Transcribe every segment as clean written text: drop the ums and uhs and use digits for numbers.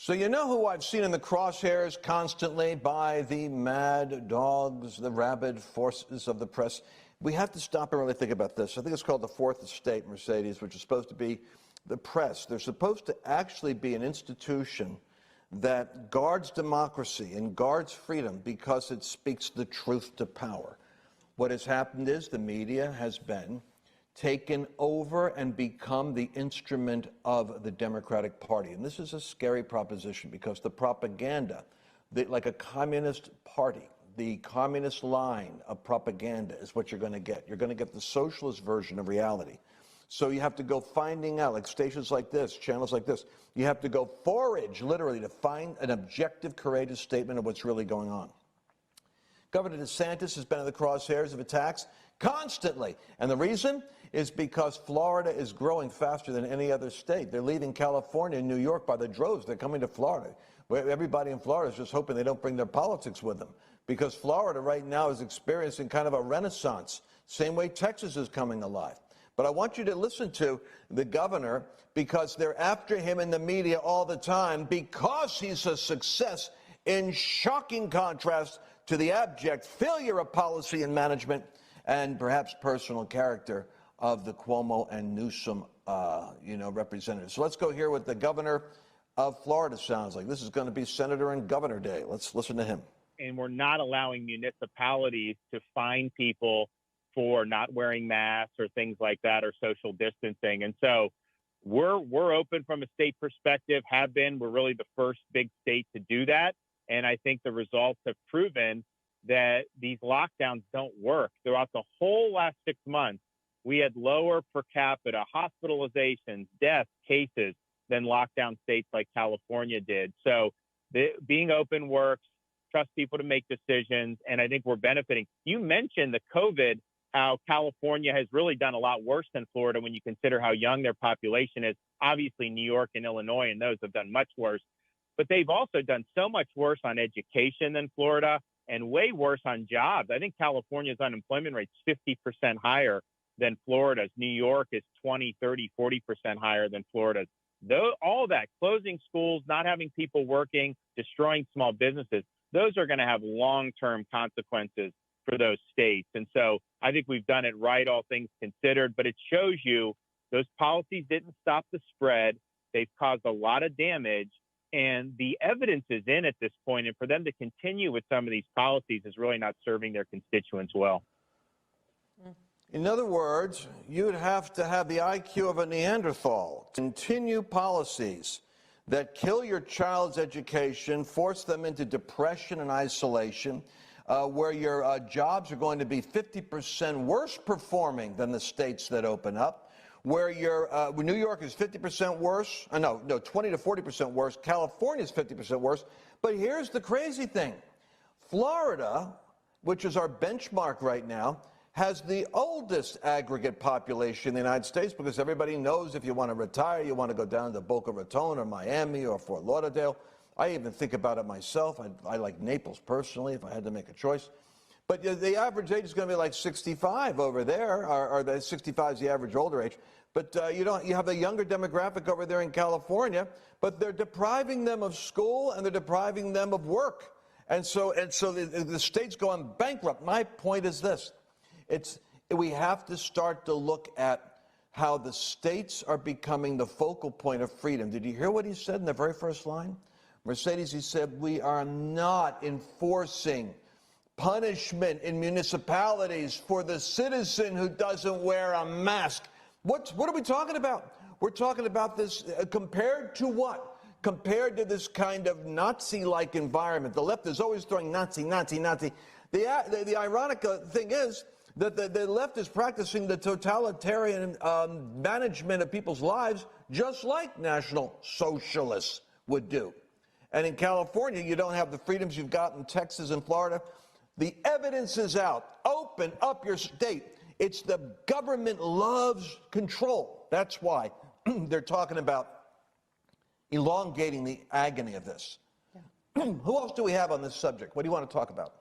So you know who I've seen in the crosshairs constantly by the mad dogs, the rabid forces of the press? We have to stop and really think about this. I think it's called the Fourth Estate, Mercedes, which is supposed to be the press. They're supposed to actually be an institution that guards democracy and guards freedom because it speaks the truth to power. What has happened is the media has been taken over and become the instrument of the Democratic Party. And this is a scary proposition because the propaganda, like a communist party, the communist line of propaganda is what you're going to get. You're going to get the socialist version of reality. So you have to go finding out, like stations like this, channels like this, you have to go forage, literally, to find an objective, courageous statement of what's really going on. Governor DeSantis has been in the crosshairs of attacks constantly. And the reason is because Florida is growing faster than any other state. They're leaving California and New York by the droves. They're coming to Florida. Everybody in Florida is just hoping they don't bring their politics with them, because Florida right now is experiencing kind of a renaissance, same way Texas is coming alive. But I want you to listen to the governor, because they're after him in the media all the time because he's a success, in shocking contrast to the abject failure of policy and management and perhaps personal character of the Cuomo and Newsom, representatives. So let's go hear what the governor of Florida sounds like. This is going to be Senator and Governor Day. Let's listen to him. And we're not allowing municipalities to fine people for not wearing masks or things like that, or social distancing. And so we're open from a state perspective, have been. We're really the first big state to do that. And I think the results have proven that these lockdowns don't work. Throughout the whole last 6 months, we had lower per capita hospitalizations, deaths, cases than lockdown states like California did. So being open works, trust people to make decisions, and I think we're benefiting. You mentioned the COVID, how California has really done a lot worse than Florida when you consider how young their population is. Obviously, New York and Illinois and those have done much worse. But they've also done so much worse on education than Florida, and way worse on jobs. I think California's unemployment rate is 50% higher than Florida's. New York is 20, 30, 40% higher than Florida's. All that, closing schools, not having people working, destroying small businesses, those are going to have long-term consequences for those states. And so I think we've done it right, all things considered, but it shows you those policies didn't stop the spread. They've caused a lot of damage, and the evidence is in at this point. And for them to continue with some of these policies is really not serving their constituents well. In other words, you'd have to have the IQ of a Neanderthal. Continue policies that kill your child's education, force them into depression and isolation, where your jobs are going to be 50% worse performing than the states that open up, where New York is 50% worse, 20 to 40% worse, California is 50% worse. But here's the crazy thing. Florida, which is our benchmark right now, has the oldest aggregate population in the United States, because everybody knows if you want to retire, you want to go down to Boca Raton or Miami or Fort Lauderdale. I even think about it myself. I like Naples personally if I had to make a choice. But the average age is going to be like 65 over there, or the 65 is the average older age. But you have a younger demographic over there in California, but they're depriving them of school and they're depriving them of work. And so the state's going bankrupt. My point is this. We have to start to look at how the states are becoming the focal point of freedom. Did you hear what he said in the very first line? Mercedes, he said, we are not enforcing punishment in municipalities for the citizen who doesn't wear a mask. What are we talking about? We're talking about this compared to what? Compared to this kind of Nazi-like environment. The left is always throwing Nazi, Nazi, Nazi. The ironic thing is that the left is practicing the totalitarian management of people's lives just like National Socialists would do. And in California, you don't have the freedoms you've got in Texas and Florida. The evidence is out. Open up your state. It's the government loves control. That's why they're talking about elongating the agony of this. Yeah. Who else do we have on this subject? What do you want to talk about?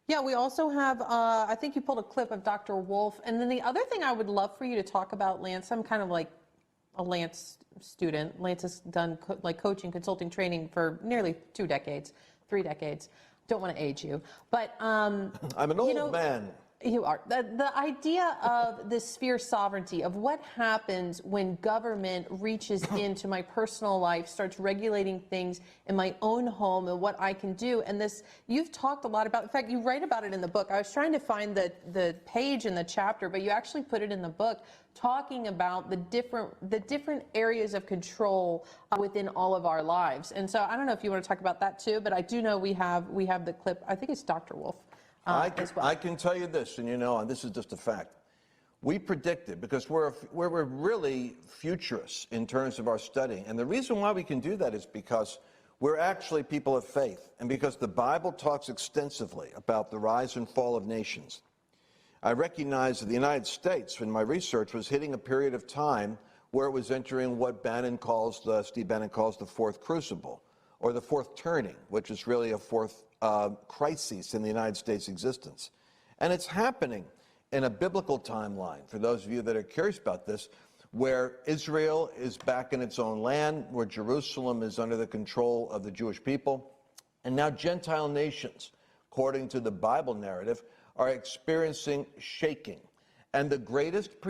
Yeah, we also have, I think you pulled a clip of Dr. Wolf. And then the other thing I would love for you to talk about, Lance, I'm kind of like a Lance student. Lance has done like coaching, consulting, training for nearly 2 decades, 3 decades. Don't want to age you, but I'm an old man. You are. The idea of the sphere sovereignty, of what happens when government reaches into my personal life, starts regulating things in my own home and what I can do. And this, you've talked a lot about, in fact, you write about it in the book. I was trying to find the page in the chapter, but you actually put it in the book, talking about the different areas of control within all of our lives. And so I don't know if you want to talk about that too, but I do know we have the clip. I think it's Dr. Wolf. I can tell you this, and and this is just a fact. We predicted, because we're really futurists in terms of our studying, and the reason why we can do that is because we're actually people of faith, and because the Bible talks extensively about the rise and fall of nations. I recognize that the United States, in my research, was hitting a period of time where it was entering what Steve Bannon calls the fourth crucible, or the fourth turning, which is really a fourth crises in the United States' existence. And it's happening in a biblical timeline, for those of you that are curious about this, where Israel is back in its own land, where Jerusalem is under the control of the Jewish people, and now Gentile nations, according to the Bible narrative, are experiencing shaking. And the greatest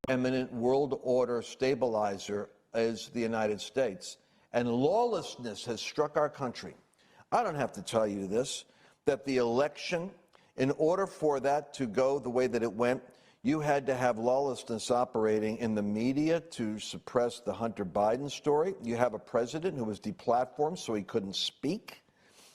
eminent world order stabilizer is the United States. And lawlessness has struck our country. I don't have to tell you this, that the election, in order for that to go the way that it went, you had to have lawlessness operating in the media to suppress the Hunter Biden story. You have a president who was deplatformed so he couldn't speak.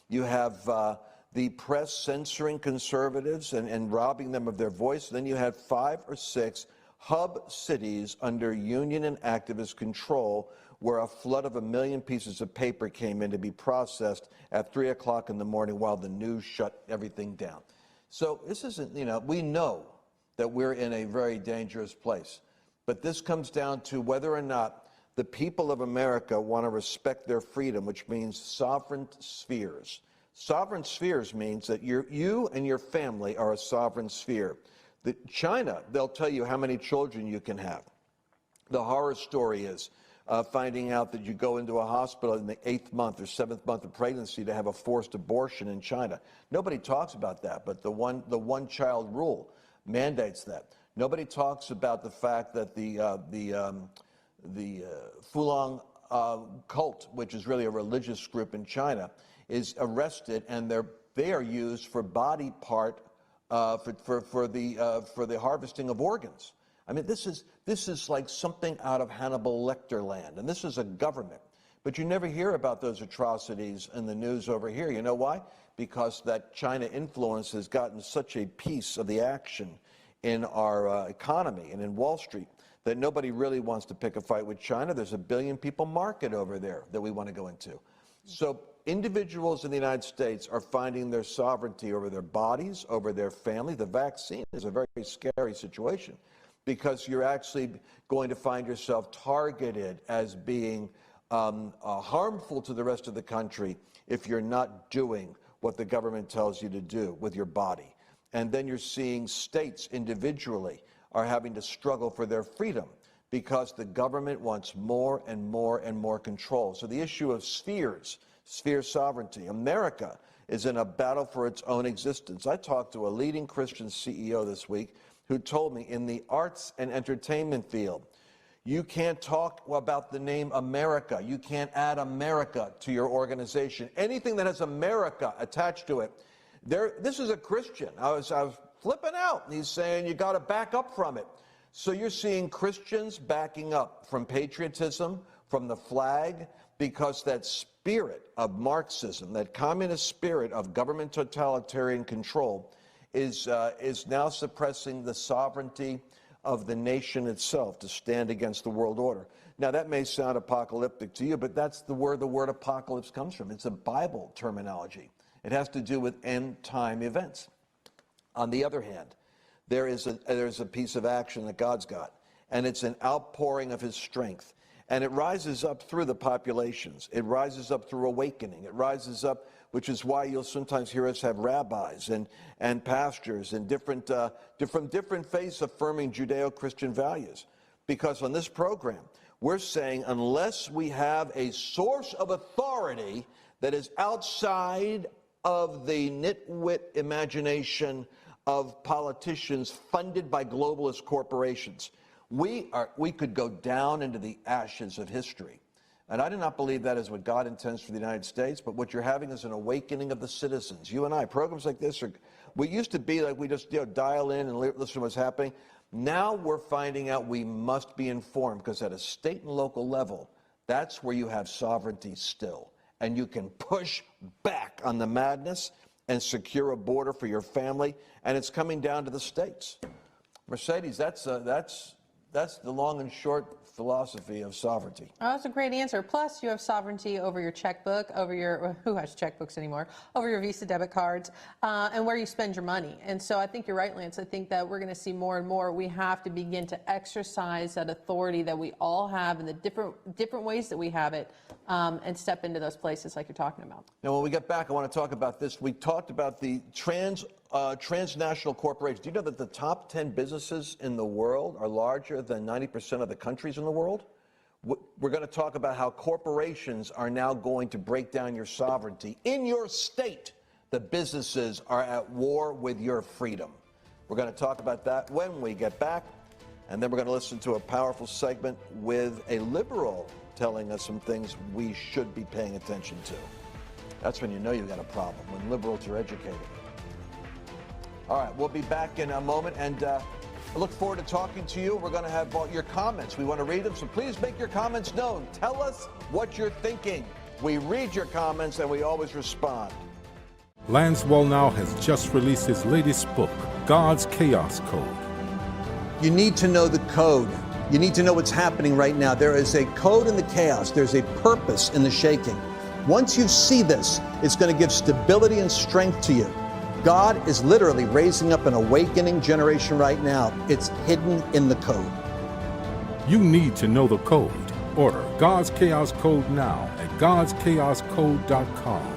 You have the press censoring conservatives and robbing them of their voice. Then you had 5 or 6 hub cities under union and activist control, where a flood of 1 million pieces of paper came in to be processed at 3 o'clock in the morning while the news shut everything down. So this isn't, we know that we're in a very dangerous place. But this comes down to whether or not the people of America want to respect their freedom, which means sovereign spheres. Sovereign spheres means that you and your family are a sovereign sphere. China, they'll tell you how many children you can have. The horror story is finding out that you go into a hospital in the 8th month or 7th month of pregnancy to have a forced abortion in China. Nobody talks about that, but the one-child rule mandates that. Nobody talks about the fact that the Falun cult, which is really a religious group in China, is arrested, and they are used for body part for the harvesting of organs. I mean, this is like something out of Hannibal Lecter land, and this is a government. But you never hear about those atrocities in the news over here. You know why? Because that China influence has gotten such a piece of the action in our economy and in Wall Street that nobody really wants to pick a fight with China. There's a 1 billion people market over there that we want to go into. So individuals in the United States are finding their sovereignty over their bodies, over their family. The vaccine is a very scary situation, because you're actually going to find yourself targeted as being harmful to the rest of the country if you're not doing what the government tells you to do with your body. And then you're seeing states individually are having to struggle for their freedom because the government wants more and more and more control. So the issue of sphere sovereignty. America is in a battle for its own existence. I talked to a leading Christian CEO this week who told me in the arts and entertainment field, You can't talk about the name America. You can't add America to your organization. Anything that has America attached to it. This is a Christian. I was flipping out. He's saying you got to back up from it. So you're seeing Christians backing up from patriotism, from the flag, because that spirit of Marxism, that communist spirit of government totalitarian control, is now suppressing the sovereignty of the nation itself to stand against the world order. Now, that may sound apocalyptic to you, but that's where the word apocalypse comes from. It's a Bible terminology. It has to do with end-time events. On the other hand, there's a piece of action that God's got, and it's an outpouring of his strength. And it rises up through the populations. It rises up through awakening. It rises up, which is why you'll sometimes hear us have rabbis and pastors and different faiths affirming Judeo-Christian values. Because on this program, we're saying unless we have a source of authority that is outside of the nitwit imagination of politicians funded by globalist corporations, we could go down into the ashes of history. And I do not believe that is what God intends for the United States, but what you're having is an awakening of the citizens. You and I, programs like this, we used to be like we just dial in and listen to what's happening. Now we're finding out we must be informed, because at a state and local level, that's where you have sovereignty still. And you can push back on the madness and secure a border for your family, and it's coming down to the states. Mercedes, that's the long and short philosophy of sovereignty. Oh, that's a great answer. Plus, you have sovereignty over your checkbook, over your, who has checkbooks anymore, over your Visa debit cards, and where you spend your money. And so I think you're right, Lance. I think that we're going to see more and more. We have to begin to exercise that authority that we all have in the different ways that we have it, and step into those places like you're talking about. Now, when we get back, I want to talk about this. We talked about the transnational corporations. Do you know that the top 10 businesses in the world are larger than 90% of the countries in the world? We're going to talk about how corporations are now going to break down your sovereignty. In your state, the businesses are at war with your freedom. We're going to talk about that when we get back. And then we're going to listen to a powerful segment with a liberal telling us some things we should be paying attention to. That's when you know you've got a problem, when liberals are educated. All right, we'll be back in a moment, and I look forward to talking to you. We're going to have your comments. We want to read them, so please make your comments known. Tell us what you're thinking. We read your comments, and we always respond. LanceWallnau has just released his latest book, God's Chaos Code. You need to know the code. You need to know what's happening right now. There is a code in the chaos. There's a purpose in the shaking. Once you see this, it's going to give stability and strength to you. God is literally raising up an awakening generation right now. It's hidden in the code. You need to know the code. Order God's Chaos Code now at godschaoscode.com.